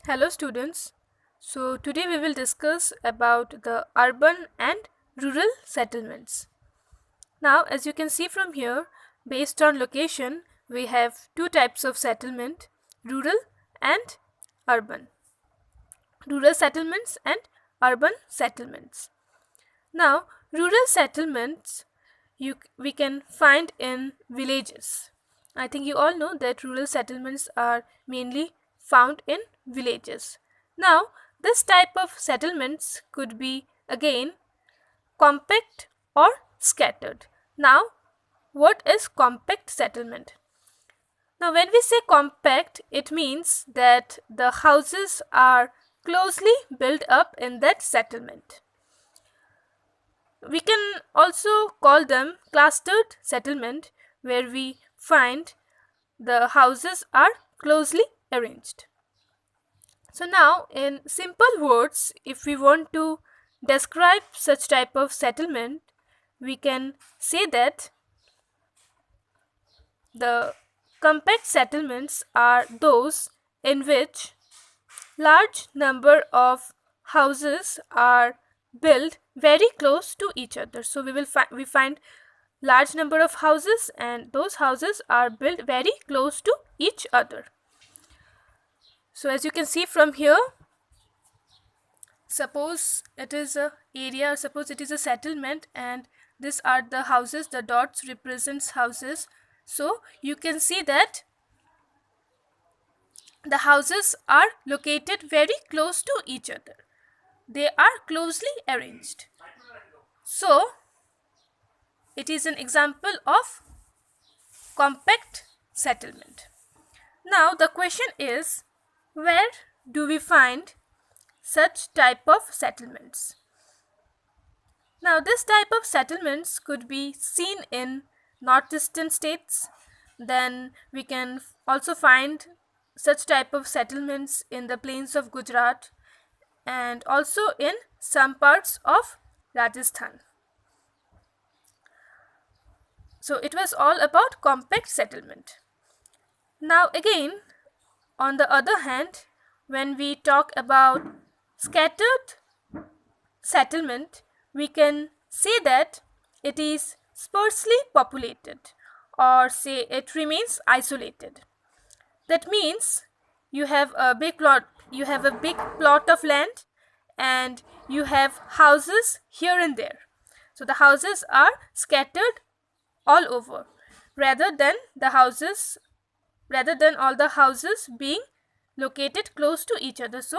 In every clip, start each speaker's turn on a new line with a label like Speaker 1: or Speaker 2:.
Speaker 1: Hello students. So today we will discuss about the urban and rural settlements. Now as you can see from here, based on location, we have two types of settlement, rural and urban. Rural settlements and urban settlements. Now rural settlements we can find in villages. I think you all know that rural settlements are mainly found in villages. Now, this type of settlements could be again compact or scattered. Now, what is compact settlement? Now, when we say compact, it means that the houses are closely built up in that settlement. We can also call them clustered settlement, where we find the houses are closely arranged. So now in simple words, if we want to describe such type of settlement, we can say that the compact settlements are those in which large number of houses are built very close to each other. So we find large number of houses, and those houses are built very close to each other. So as you can see from here, suppose it is a area, suppose it is a settlement, and these are the houses, the dots represents houses. So you can see that the houses are located very close to each other. They are closely arranged. So it is an example of compact settlement. Now the question is, where do we find such type of settlements? Now this type of settlements could be seen in northeastern states. Then we can also find such type of settlements in the plains of Gujarat and also in some parts of Rajasthan. So it was all about compact settlement. Now again, on the other hand, when we talk about scattered settlement, we can say that it is sparsely populated, or say it remains isolated. That means you have a big plot of land, and you have houses here and there. So the houses are scattered all over, rather than all the houses being located close to each other. So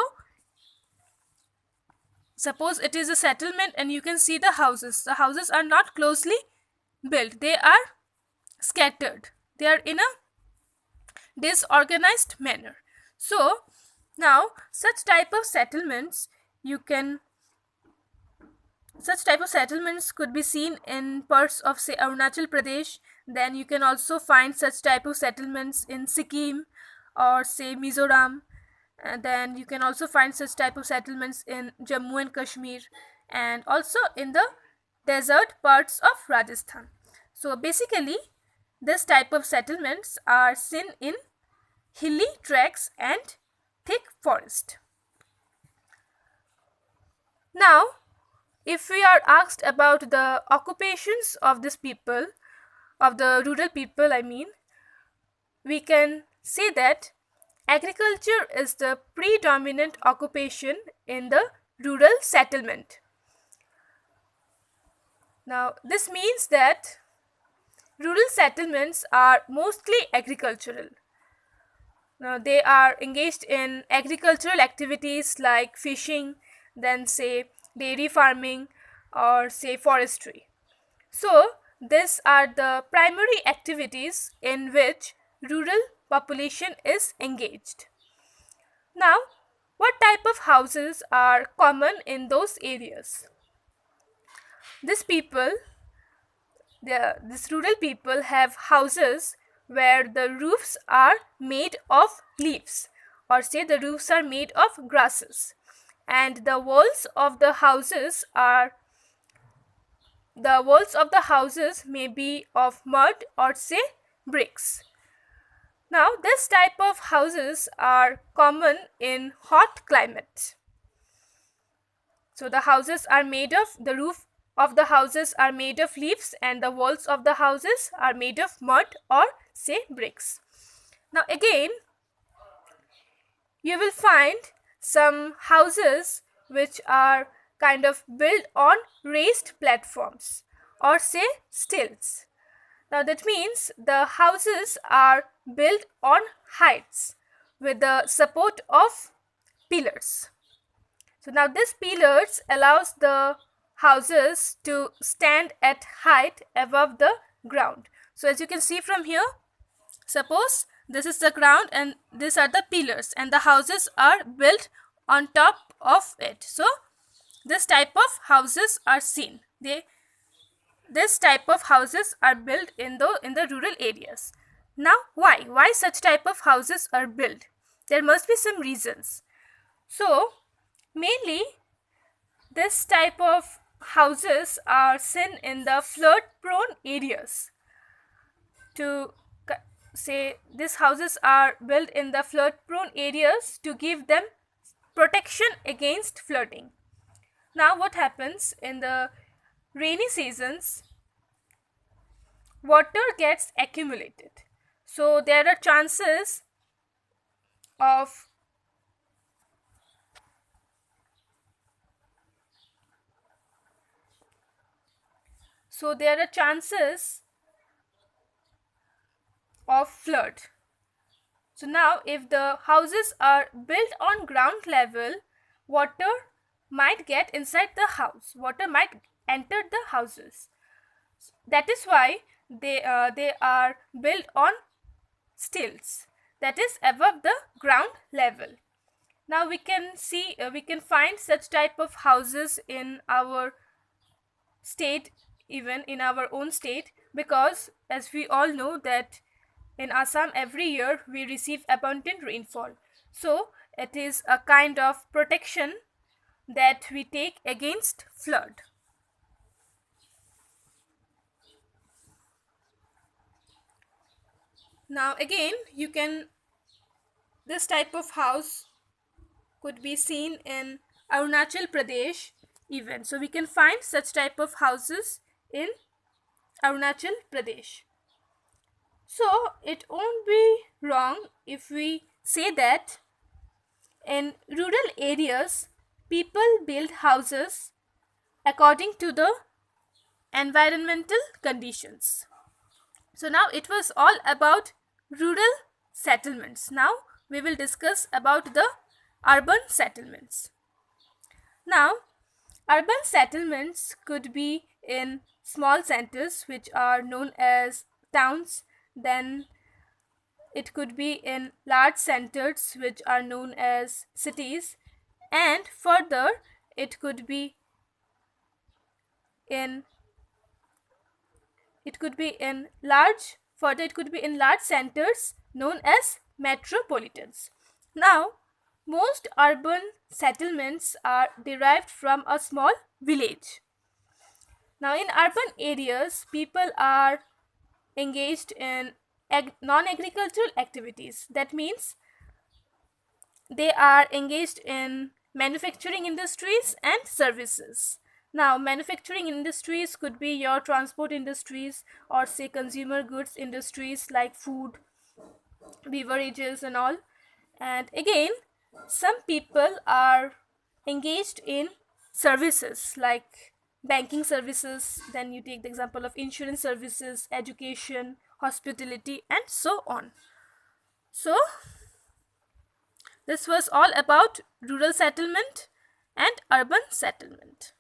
Speaker 1: suppose it is a settlement and you can see the houses are not closely built, they are scattered, they are in a disorganized manner. So now such type of settlements could be seen in parts of, say, Arunachal Pradesh. Then you can also find such type of settlements in Sikkim or, say, Mizoram. And then you can also find such type of settlements in Jammu and Kashmir, and also in the desert parts of Rajasthan. So basically this type of settlements are seen in hilly tracts and thick forest. Now if we are asked about the occupations of this people, of the rural people I mean, we can say that agriculture is the predominant occupation in the rural settlement. Now this means that rural settlements are mostly agricultural. Now they are engaged in agricultural activities like fishing, then say dairy farming, or say forestry. So these are the primary activities in which rural population is engaged. Now what type of houses are common in those areas? These rural people have houses where the roofs are made of leaves, or say the roofs are made of grasses, and the walls of the houses may be of mud or, say, bricks. Now this type of houses are common in hot climates. So the houses are made of, the roof of the houses are made of leaves and the walls of the houses are made of mud or say bricks. Now again, you will find some houses which are kind of built on raised platforms or say stilts. Now that means the houses are built on heights with the support of pillars. So now this pillars allows the houses to stand at height above the ground. So as you can see from here, suppose this is the ground and these are the pillars and the houses are built on top of it. So this type of houses are seen. This type of houses are built in the rural areas. Now why such type of houses are built? There must be some reasons. So mainly this type of houses are seen in the flood prone areas. To say these houses are built in the flood prone areas to give them protection against flooding. Now what happens in the rainy seasons, water gets accumulated. So there are chances of flood. So now if the houses are built on ground level, water might get inside the house, water might enter the houses. That is why they are built on stilts, that is above the ground level. Now we can see, we can find such type of houses in our state, even in our own state, because as we all know that in Assam every year we receive abundant rainfall. So it is a kind of protection that we take against flood. Now again, this type of house could be seen in Arunachal Pradesh even. So we can find such type of houses in Arunachal Pradesh. So it won't be wrong if we say that in rural areas people build houses according to the environmental conditions. So now it was all about rural settlements. Now we will discuss about the urban settlements. Now urban settlements could be in small centers which are known as towns, then it could be in large centers which are known as cities, and further it could be in large centers known as metropolitans. Now most urban settlements are derived from a small village. Now in urban areas people are engaged in non-agricultural activities. That means they are engaged in manufacturing industries and services. Now manufacturing industries could be your transport industries or say consumer goods industries like food, beverages and all. And again, some people are engaged in services like banking services, then you take the example of insurance services, education, hospitality and so on. So this was all about rural settlement and urban settlement.